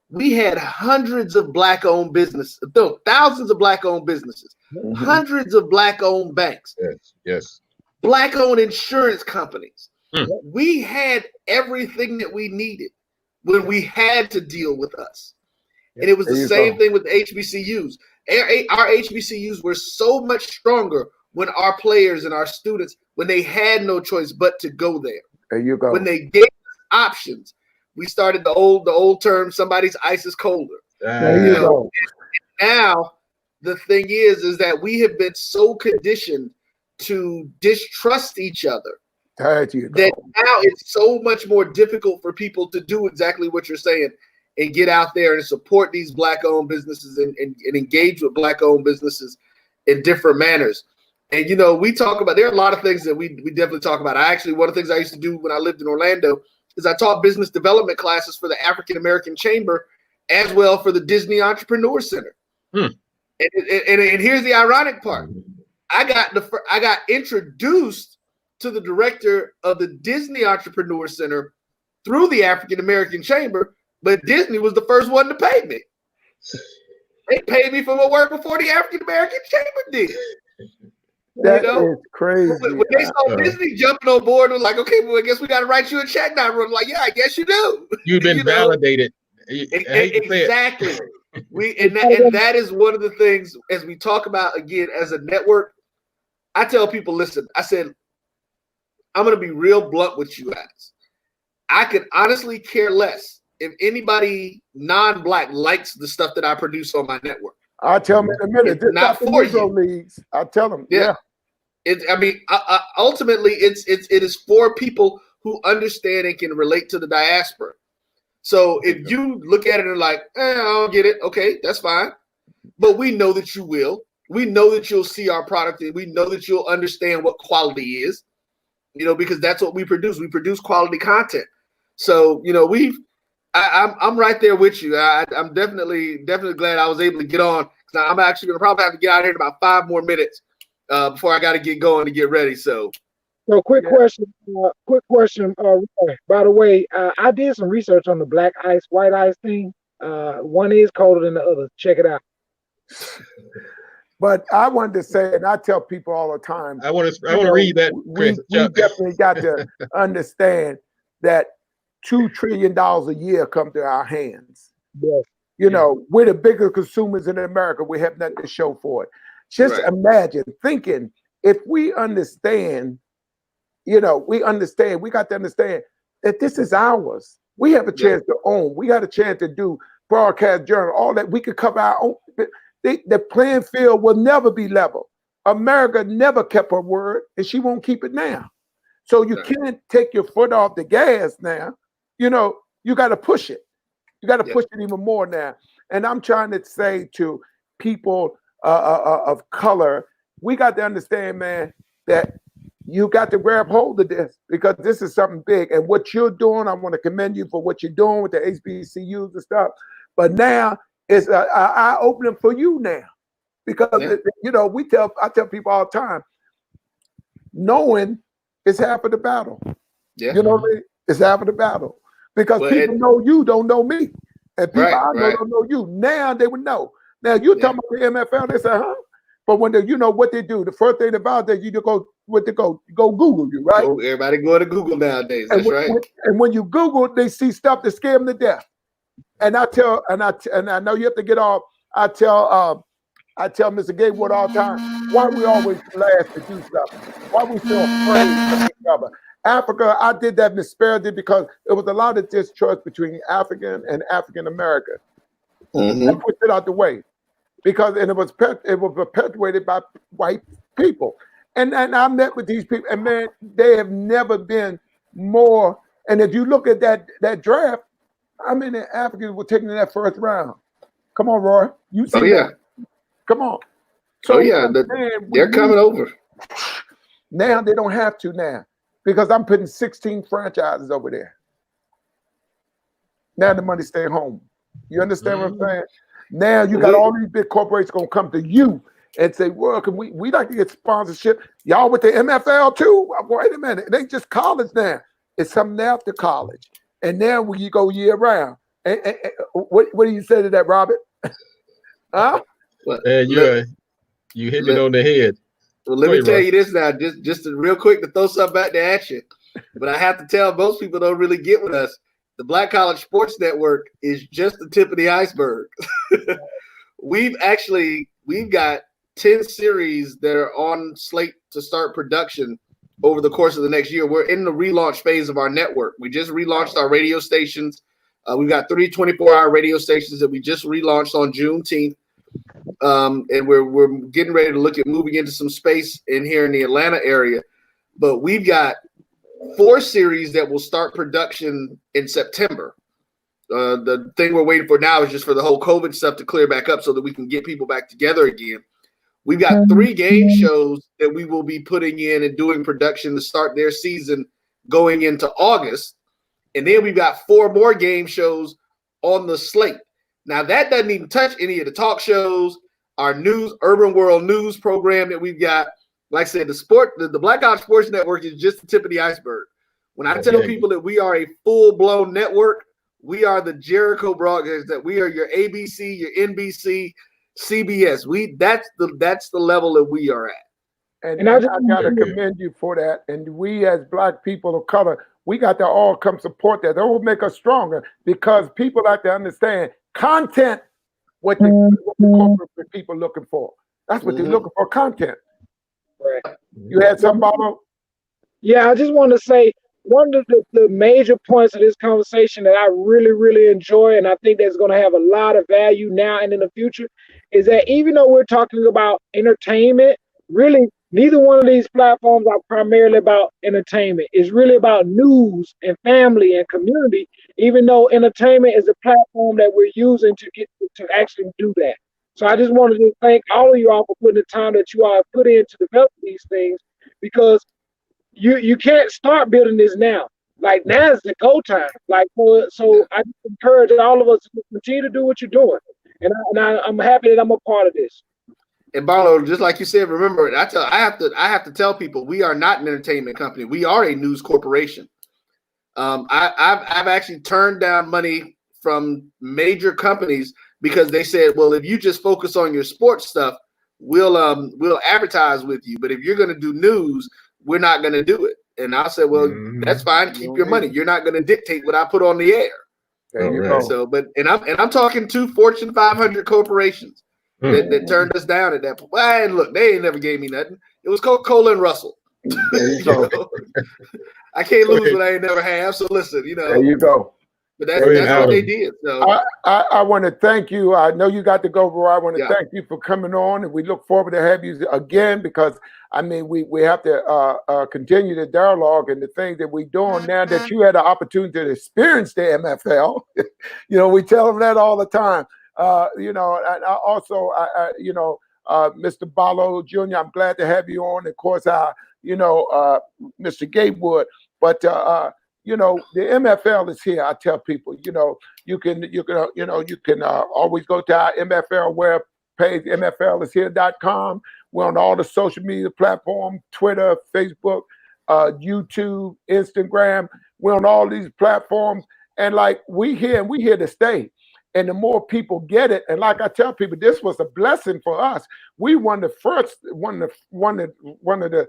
E: we had hundreds of Black-owned businesses, thousands of Black-owned businesses, hundreds of Black-owned banks, Black-owned insurance companies. We had everything that we needed when we had to deal with us. And it was the same thing with the HBCUs. Our HBCUs were so much stronger when our players and our students, when they had no choice but to go there.
B: There you go.
E: When they gave us options, we started the old term, somebody's ice is colder.
B: There you go.
E: Now, the thing is that we have been so conditioned to distrust each other that now it's so much more difficult for people to do exactly what you're saying and get out there and support these Black-owned businesses and engage with Black-owned businesses in different manners. And, you know, we talk about, there are a lot of things that we definitely talk about. One of the things I used to do when I lived in Orlando is I taught business development classes for the African American Chamber as well for the Disney Entrepreneur Center. And here's the ironic part. I got introduced to the director of the Disney Entrepreneur Center through the African American Chamber, but Disney was the first one to pay me. They paid me for my work before the African American Chamber did.
B: That is crazy.
E: When they saw Disney jumping on board, it was like, okay, well, I guess we got to write you a check now. I'm like, yeah, I guess you do.
C: You've been validated.
E: Exactly. That is one of the things as we talk about, again, as a network. I tell people, listen, I said, I'm going to be real blunt with you guys. I could honestly care less if anybody non-Black likes the stuff that I produce on my network.
B: I'll tell them in a minute.
E: It's not for you.
B: Leagues. I'll tell them.
E: Ultimately, it is for people who understand and can relate to the diaspora. So if you look at it and like, I don't get it. Okay, that's fine. But we know that you will. We know that you'll see our product and we know that you'll understand what quality is, you know, because that's what we produce. We produce quality content. So, you know, I'm right there with you. I'm definitely glad I was able to get on. I'm actually going to probably have to get out of here in about 5 more minutes before I got to get going to get ready. So
D: quick question. By the way, I did some research on the black ice, white ice thing. One is colder than the other. Check it out.
B: But I wanted to say, and I tell people all the time,
C: I want to read that, Chris.
B: We definitely got to understand that $2 trillion a year come to our hands.
D: Yes.
B: You know, we're the biggest consumers in America. We have nothing to show for it. Just imagine thinking, if we understand, you know, we got to understand that this is ours. We have a chance to own. We got a chance to do broadcast journal, all that. We could cover our own. The playing field will never be level. America never kept her word, and she won't keep it now. So you can't take your foot off the gas now. You know, you got to push it. You got to push it even more now. And I'm trying to say to people of color, we got to understand, man, that you got to grab hold of this, because this is something big. And what you're doing, I want to commend you for what you're doing with the HBCUs and stuff. But now it's an eye-opening for you now, because you know, I tell people all the time, knowing is half of the battle. Yeah. You know what I mean? It's half of the battle. Because people know you, don't know me. And people I know don't know you. Now they would know. Now you talking about the MFL, they say, huh? But when you know what they do, the first thing about that, you just go Google you, right?
E: Oh, everybody go to Google nowadays. That's right.
B: And when you Google, they see stuff that scare them to death. And I know you have to get off. I tell Mr. Gatewood all the time, why we always last to do stuff? Why we so afraid of each other? Africa, I did that disparity because it was a lot of distrust between African and African American. I pushed it out the way because it was perpetuated by white people. And I met with these people, and man, they have never been more. And if you look at that draft, how many Africans were taken in that first round? Come on, Roy. You see that? Come on. So
E: they're coming over.
B: Now they don't have to now, because I'm putting 16 franchises over there. Now the money's staying home. You understand what I'm saying? Now you got all these big corporations gonna come to you and say, well, can we like to get sponsorship? Y'all with the MFL too? Wait a minute, it ain't just college now. It's something after college. And now when you go year round. And what do you say to that, Robert? Huh?
C: You hit it on the head.
E: Well, let me tell you this now, just real quick to throw something back there at you. But I have to tell, most people don't really get with us. The Black College Sports Network is just the tip of the iceberg. We've got 10 series that are on slate to start production over the course of the next year. We're in the relaunch phase of our network. We just relaunched our radio stations. We've got 3 24-hour radio stations that we just relaunched on Juneteenth. And we're getting ready to look at moving into some space in here in the Atlanta area. But we've got 4 series that will start production in September. The thing we're waiting for now is just for the whole COVID stuff to clear back up so that we can get people back together again. We've got 3 game shows that we will be putting in and doing production to start their season going into August. And then we've got 4 more game shows on the slate. Now, that doesn't even touch any of the talk shows, our news, Urban World News program that we've got. Like I said, the Black College Sports Network is just the tip of the iceberg. When I tell people that we are a full-blown network, we are the Jericho broadcast, that we are your ABC, your NBC, CBS. That's the level that we are at.
B: And I got to commend you for that. And we as Black people of color, we got to all come support that. That will make us stronger, because people have to understand content, what the corporate people looking for. That's what they're looking for, content.
D: Right.
B: You had something, Bobo?
D: Yeah, I just want to say one of the major points of this conversation that I really, really enjoy, and I think that's going to have a lot of value now and in the future, is that even though we're talking about entertainment, really neither one of these platforms are primarily about entertainment. It's really about news and family and community, even though entertainment is a platform that we're using to actually do that. So I just wanted to thank all of you all for putting the time that you all have put in to develop these things, because you can't start building this now. Like, now is the go time. Like, so I just encourage all of us to continue to do what you're doing. And I'm happy that I'm a part of this.
E: And Barlow, just like you said, remember, I have to tell people, we are not an entertainment company. We are a news corporation. I've actually turned down money from major companies because they said, well, if you just focus on your sports stuff, we'll advertise with you, but if you're going to do news, we're not going to do it. And I said, well, that's fine. Keep your money. You're not going to dictate what I put on the air.
B: There you go.
E: So, but I'm talking to Fortune 500 corporations that turned us down at that point. Well, and look, they ain't never gave me nothing. It was Coca-Cola and Russell.
B: There you go.
E: I can't lose what I ain't never have. So listen,
B: There you go.
E: But that's what they did. So
B: I want to thank you. I know you got to go, Roy. I want to thank you for coming on, and we look forward to have you again, because I mean we have to continue the dialogue and the things that we're doing now that you had the opportunity to experience the MFL. We tell them that all the time. And I also Mr. Barlow Jr., I'm glad to have you on. Of course, Mr. Gatewood, but the MFL is here. I tell people, you can always go to our MFL web page, MFLishere.com. We're on all the social media platforms, Twitter, Facebook, YouTube, Instagram. We're on all these platforms, and we here to stay. And the more people get it, and like I tell people, this was a blessing for us. We won the first one of the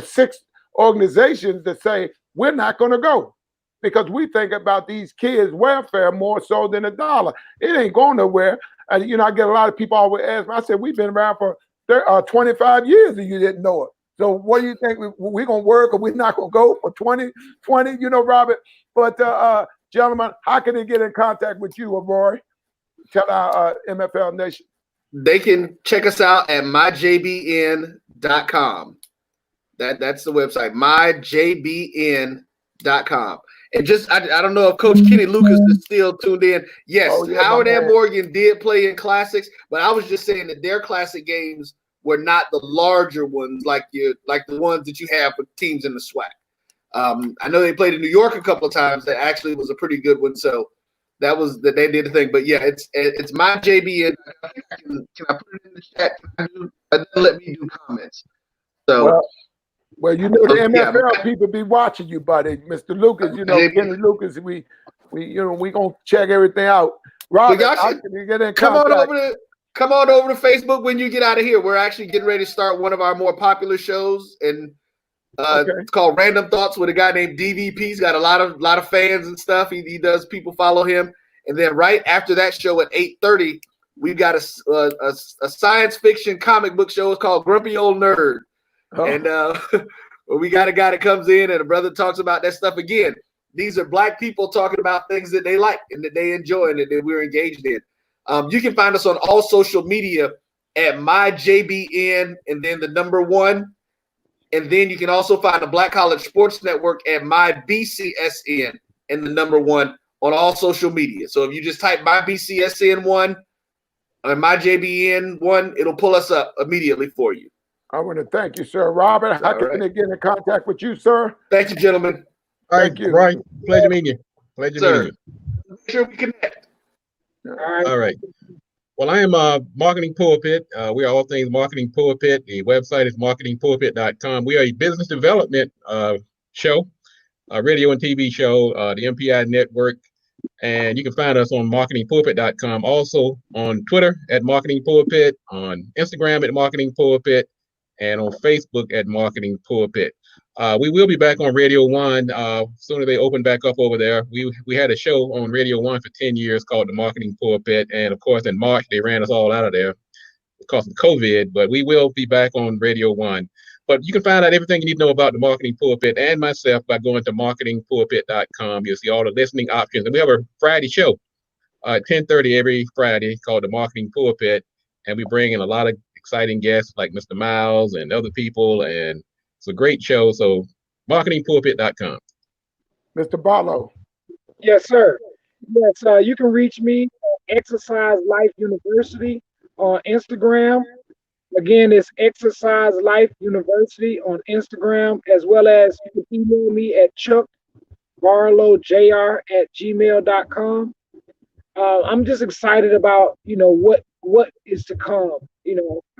B: 6 organizations that say we're not going to go, because we think about these kids' welfare more so than a dollar. It ain't going nowhere. I get a lot of people always ask me. I said, we've been around for 25 years and you didn't know it. So what do you think? We're going to work, or we're not going to go for 20, Robert? But gentlemen, how can they get in contact with you, Roy? Tell our MFL Nation.
E: They can check us out at myjbn.com. That's the website, myjbn.com. And just, I don't know if Coach Kenny Lucas is still tuned in. Yes, Howard and Morgan did play in classics, but I was just saying that their classic games were not the larger ones like the ones that you have for teams in the SWAC. I know they played in New York a couple of times. That actually was a pretty good one. So that was that they did the thing. But yeah, it's myjbn. Can I put it in the chat? Let me do comments. So.
B: Well, the MFL people be watching you, buddy. Mr. Lucas, Kenny Lucas, we gonna check everything out. Robert,
E: come on over to Facebook when you get out of here. We're actually getting ready to start one of our more popular shows, and it's called Random Thoughts with a guy named DVP. He's got a lot of fans and stuff. He does. People follow him, and then right after that show at 8:30, we've got a science fiction comic book show. It's called Grumpy Old Nerd. And we got a guy that comes in and a brother talks about that stuff again. These are Black people talking about things that they like and that they enjoy and that we're engaged in. You can find us on all social media at myjbn and then the number 1. And then you can also find the Black College Sports Network at mybcsn and the number 1 on all social media. So if you just type mybcsn1 or myjbn1, it'll pull us up immediately for you.
B: I want to thank you, sir. Robert, how can they get in contact with you, sir?
E: Thank you, gentlemen.
B: Thank you.
C: Right. Pleasure meeting you. Pleasure meeting you.
E: Make sure we connect.
C: All right. Well, I am Marketing Pulpit. We are all things Marketing Pulpit. The website is marketingpulpit.com. We are a business development show, a radio and TV show, the MPI network. And you can find us on marketingpulpit.com. Also on Twitter at Marketing Pulpit, on Instagram at Marketing Pulpit, and on Facebook at Marketing Pulpit. We will be back on Radio 1 soon as they open back up over there. We had a show on Radio 1 for 10 years called the Marketing Pulpit. And of course, in March, they ran us all out of there because of COVID. But we will be back on Radio 1. But you can find out everything you need to know about the Marketing Pulpit and myself by going to marketingpulpit.com. You'll see all the listening options. And we have a Friday show at 10:30 every Friday called the Marketing Pulpit. And we bring in a lot of exciting guests like Mr. Myles and other people. And it's a great show. So marketingpulpit.com.
B: Mr. Barlow.
D: Yes, sir. Yes, you can reach me at Exercise Life University on Instagram. Again, it's Exercise Life University on Instagram, as well as you can email me at chuckbarlowjr@gmail.com. I'm just excited about, what is to come.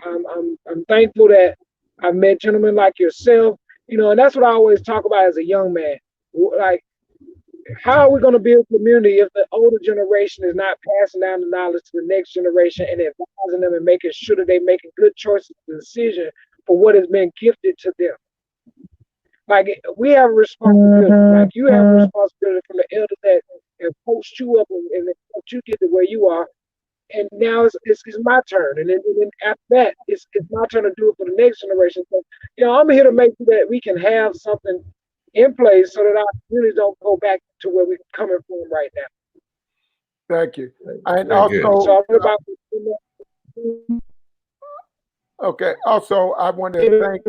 D: I'm thankful that I've met gentlemen like yourself, and that's what I always talk about as a young man. Like, how are we going to build community if the older generation is not passing down the knowledge to the next generation and advising them and making sure that they're making good choices and decisions for what has been gifted to them? Like, we have a responsibility. Like, you have a responsibility from the elders that have coached you up and helped you get to where you are. And now it's my turn. And then after that, it's my turn to do it for the next generation. So, I'm here to make sure that we can have something in place so that our communities don't go back to where we're coming from right now.
B: Thank you. And
C: Very
B: also,
C: good.
B: okay. Also, I want to thank.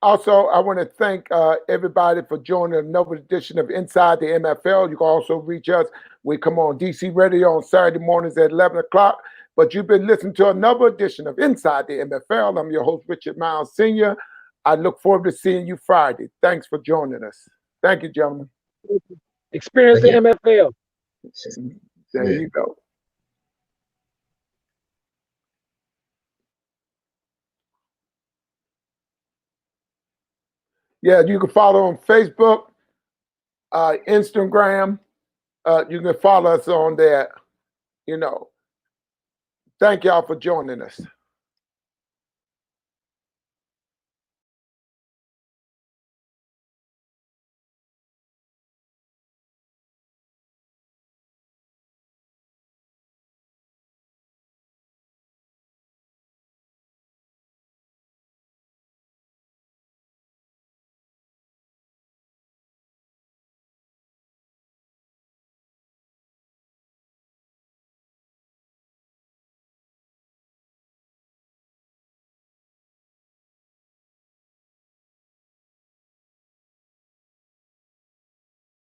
B: Also, I want to thank everybody for joining another edition of Inside the MFL. You can also reach us. We come on DC Radio on Saturday mornings at 11 o'clock. But you've been listening to another edition of Inside the MFL. I'm your host, Richard Myles Sr. I look forward to seeing you Friday. Thanks for joining us. Thank you, gentlemen.
D: Experience the MFL.
B: There you go. Yeah, you can follow on Facebook, Instagram. You can follow us on there. Thank y'all for joining us.